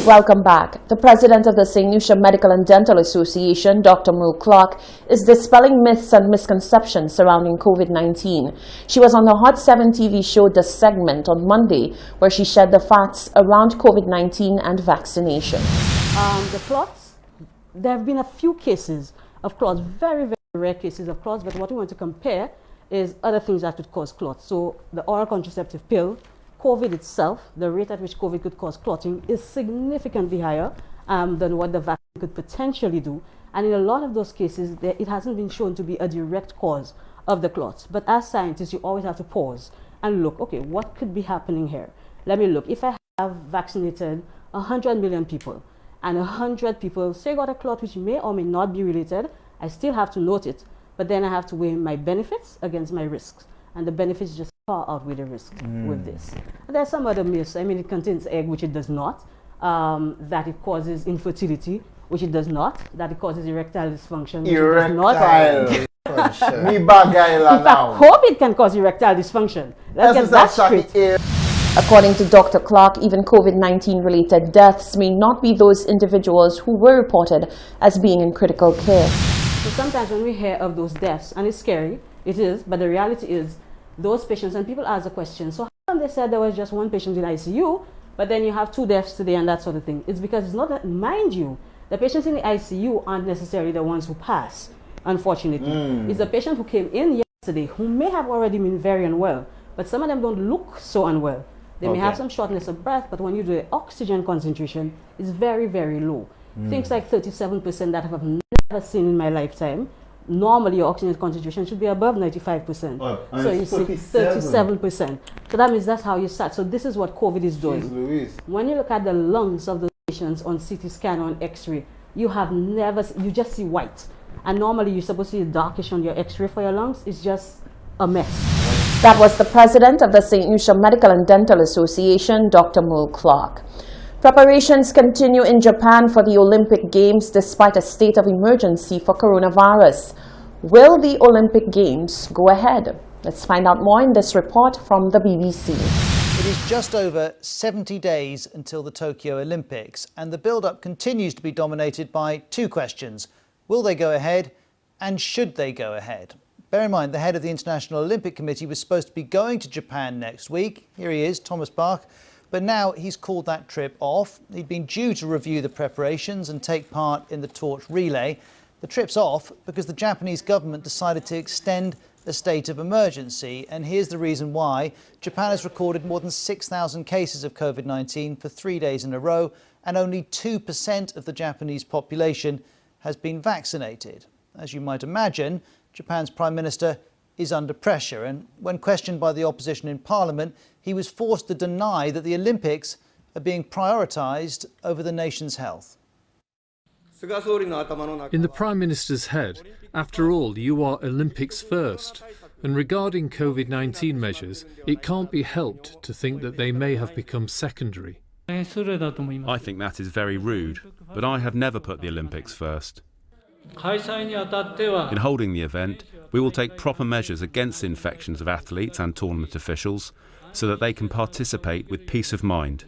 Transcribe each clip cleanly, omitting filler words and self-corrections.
Welcome back. The president of the St. Lucia Medical and Dental Association, Dr. Merle Clark, is dispelling myths and misconceptions surrounding COVID-19. She was on the Hot 7 TV show The Segment on Monday, where she shared the facts around COVID-19 and vaccination. The clots, there have been a few cases of clots, very, very rare cases of clots, but what we want to compare is other things that could cause clots. So the oral contraceptive pill, COVID itself, the rate at which COVID could cause clotting is significantly higher than what the vaccine could potentially do. And in a lot of those cases, it hasn't been shown to be a direct cause of the clots. But as scientists, you always have to pause and look, okay, what could be happening here? Let me look. If I have vaccinated 100 million people and 100 people say got a clot which may or may not be related, I still have to note it, but then I have to weigh my benefits against my risks. And the benefits just far outweigh the risks with this. And there's some other myths. I mean, it contains egg, which it does not. That it causes infertility, which it does not. That it causes erectile dysfunction, which it does not. Me bagay in fact, COVID can cause erectile dysfunction. Let's get that straight. According to Dr. Clark, even COVID-19 related deaths may not be those individuals who were reported as being in critical care. So sometimes when we hear of those deaths, and it's scary, it is, but the reality is those patients, and people ask the question, so how come they said there was just one patient in ICU, but then you have 2 deaths today and that sort of thing? It's because it's not that, mind you, the patients in the ICU aren't necessarily the ones who pass, unfortunately. It's the patient who came in yesterday who may have already been very unwell, but some of them don't look so unwell. They may have some shortness of breath, but when you do the oxygen concentration, it's very, very low. Things like 37% that I have never seen in my lifetime. Normally, your oxygen concentration should be above 95%. So you see 37%. So that means that's how you start. So this is what COVID is doing. When you look at the lungs of the patients on CT scan or on X-ray, you just see white. And normally you're supposed to see darkish on your X-ray for your lungs. It's just a mess. That was the president of the St. Lucia Medical and Dental Association, Dr. Merle Clark. Preparations continue in Japan for the Olympic Games despite a state of emergency for coronavirus. Will the Olympic Games go ahead? Let's find out more in this report from the BBC. It is just over 70 days until the Tokyo Olympics, and the build-up continues to be dominated by 2 questions. Will they go ahead, and should they go ahead? Bear in mind, the head of the International Olympic Committee was supposed to be going to Japan next week. Here he is, Thomas Bach. But now he's called that trip off. He'd been due to review the preparations and take part in the torch relay. The trip's off because the Japanese government decided to extend the state of emergency. And here's the reason why. Japan has recorded more than 6,000 cases of COVID-19 for 3 days in a row, and only 2% of the Japanese population has been vaccinated. As you might imagine, Japan's Prime Minister is under pressure, and when questioned by the opposition in Parliament, he was forced to deny that the Olympics are being prioritised over the nation's health. In the Prime Minister's head, after all, you are Olympics first, and regarding COVID-19 measures, it can't be helped to think that they may have become secondary. I think that is very rude, but I have never put the Olympics first. In holding the event, we will take proper measures against infections of athletes and tournament officials so that they can participate with peace of mind.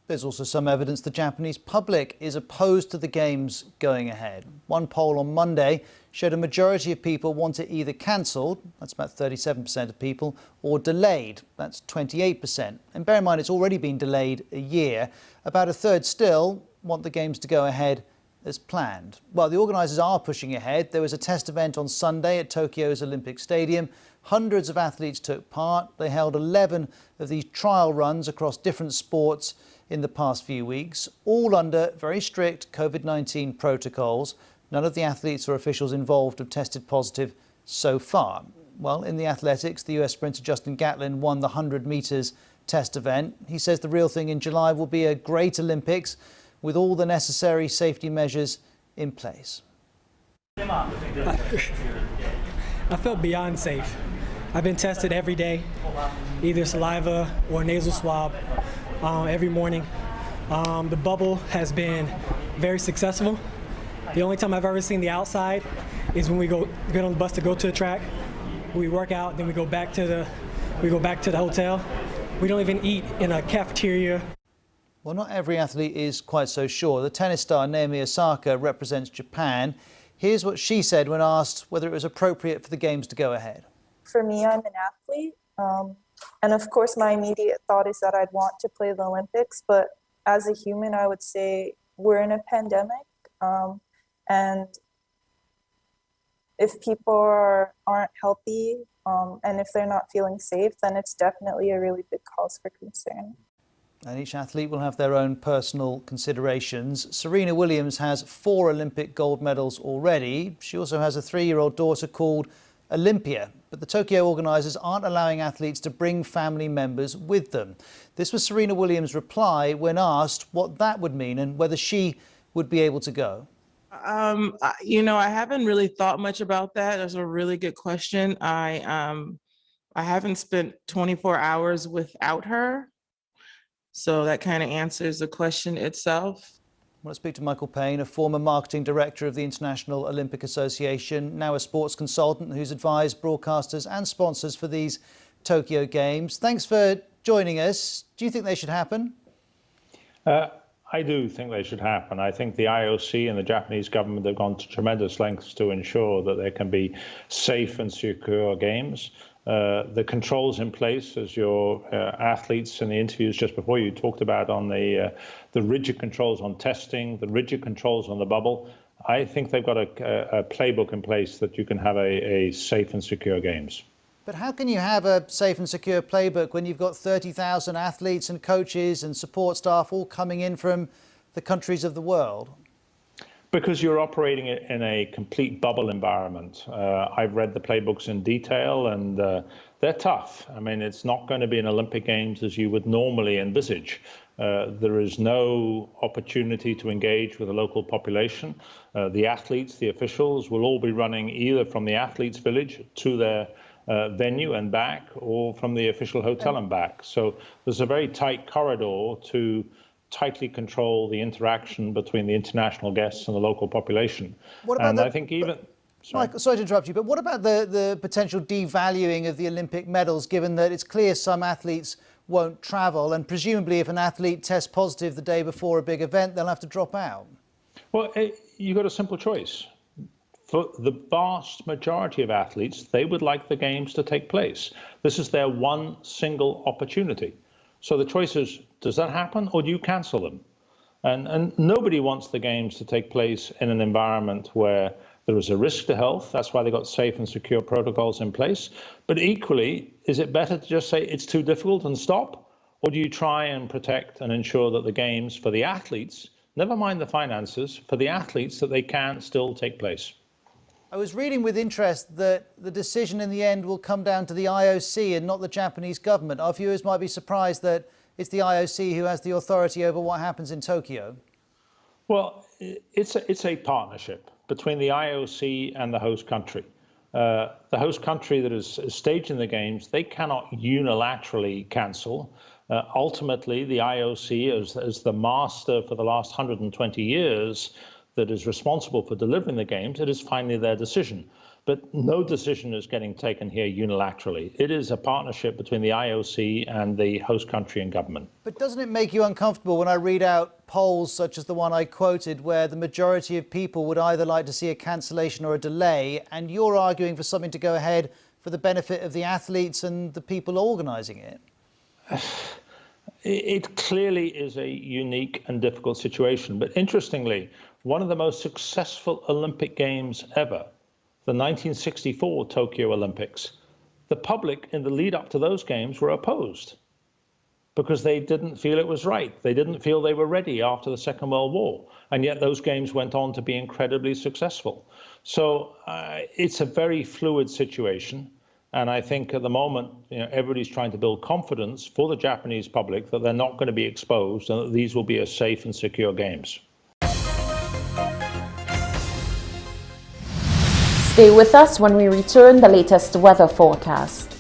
There's also some evidence the Japanese public is opposed to the Games going ahead. One poll on Monday showed a majority of people want it either cancelled, that's about 37% of people, or delayed, that's 28%. And bear in mind, it's already been delayed a year. About a third still want the Games to go ahead as planned. Well, the organisers are pushing ahead. There was a test event on Sunday at Tokyo's Olympic Stadium. Hundreds of athletes took part. They held 11 of these trial runs across different sports in the past few weeks, all under very strict COVID-19 protocols. None of the athletes or officials involved have tested positive so far. Well, in the athletics, the US sprinter Justin Gatlin won the 100 metres test event. He says the real thing in July will be a great Olympics with all the necessary safety measures in place. I felt beyond safe. I've been tested every day, either saliva or nasal swab, every morning. The bubble has been very successful. The only time I've ever seen the outside is when we get on the bus to go to the track. We work out, then we go back to the hotel. We don't even eat in a cafeteria. Well, not every athlete is quite so sure. The tennis star Naomi Osaka represents Japan. Here's what she said when asked whether it was appropriate for the games to go ahead. For me, I'm an athlete. And of course, my immediate thought is that I'd want to play the Olympics. But as a human, I would say we're in a pandemic. And if people aren't healthy and if they're not feeling safe, then it's definitely a really big cause for concern. And each athlete will have their own personal considerations. Serena Williams has 4 Olympic gold medals already. She also has a 3-year-old daughter called Olympia. But the Tokyo organisers aren't allowing athletes to bring family members with them. This was Serena Williams' reply when asked what that would mean and whether she would be able to go. I haven't really thought much about that. That's a really good question. I haven't spent 24 hours without her. So that kind of answers the question itself. I want to speak to Michael Payne, a former marketing director of the International Olympic Association, now a sports consultant who's advised broadcasters and sponsors for these Tokyo Games. Thanks for joining us. Do you think they should happen? I do think they should happen. I think the IOC and the Japanese government have gone to tremendous lengths to ensure that there can be safe and secure games. The controls in place, as your athletes in the interviews just before you talked about, on the rigid controls on testing, the rigid controls on the bubble. I think they've got a playbook in place that you can have a safe and secure games. But how can you have a safe and secure playbook when you've got 30,000 athletes and coaches and support staff all coming in from the countries of the world? Because you're operating in a complete bubble environment. I've read the playbooks in detail and they're tough. I mean, it's not going to be an Olympic Games as you would normally envisage. There is no opportunity to engage with the local population. The athletes, the officials will all be running either from the athletes' village to their venue and back, or from the official hotel and back. So there's a very tight corridor to tightly control the interaction between the international guests and the local population. I think even... Michael, sorry to interrupt you, but what about the potential devaluing of the Olympic medals, given that it's clear some athletes won't travel, and presumably if an athlete tests positive the day before a big event, they'll have to drop out? Well, you've got a simple choice. For the vast majority of athletes, they would like the games to take place. This is their one single opportunity. So the choice is, does that happen, or do you cancel them? And nobody wants the games to take place in an environment where there is a risk to health. That's why they got safe and secure protocols in place. But equally, is it better to just say it's too difficult and stop? Or do you try and protect and ensure that the games for the athletes, never mind the finances, for the athletes, that they can still take place? I was reading with interest that the decision in the end will come down to the IOC and not the Japanese government. Our viewers might be surprised that it's the IOC who has the authority over what happens in Tokyo. Well, it's a partnership between the IOC and the host country. The host country that is staging the games, they cannot unilaterally cancel. Ultimately, the IOC, as the master for the last 120 years, that is responsible for delivering the games, it is finally their decision. But no decision is getting taken here unilaterally. It is a partnership between the IOC and the host country and government. But doesn't it make you uncomfortable when I read out polls such as the one I quoted, where the majority of people would either like to see a cancellation or a delay, and you're arguing for something to go ahead for the benefit of the athletes and the people organising it? It clearly is a unique and difficult situation. But interestingly, one of the most successful Olympic Games ever, the 1964 Tokyo Olympics, the public in the lead up to those games were opposed because they didn't feel it was right. They didn't feel they were ready after the Second World War. And yet those games went on to be incredibly successful. So it's a very fluid situation. And I think at the moment, everybody's trying to build confidence for the Japanese public that they're not going to be exposed and that these will be a safe and secure games. Stay with us when we return the latest weather forecast.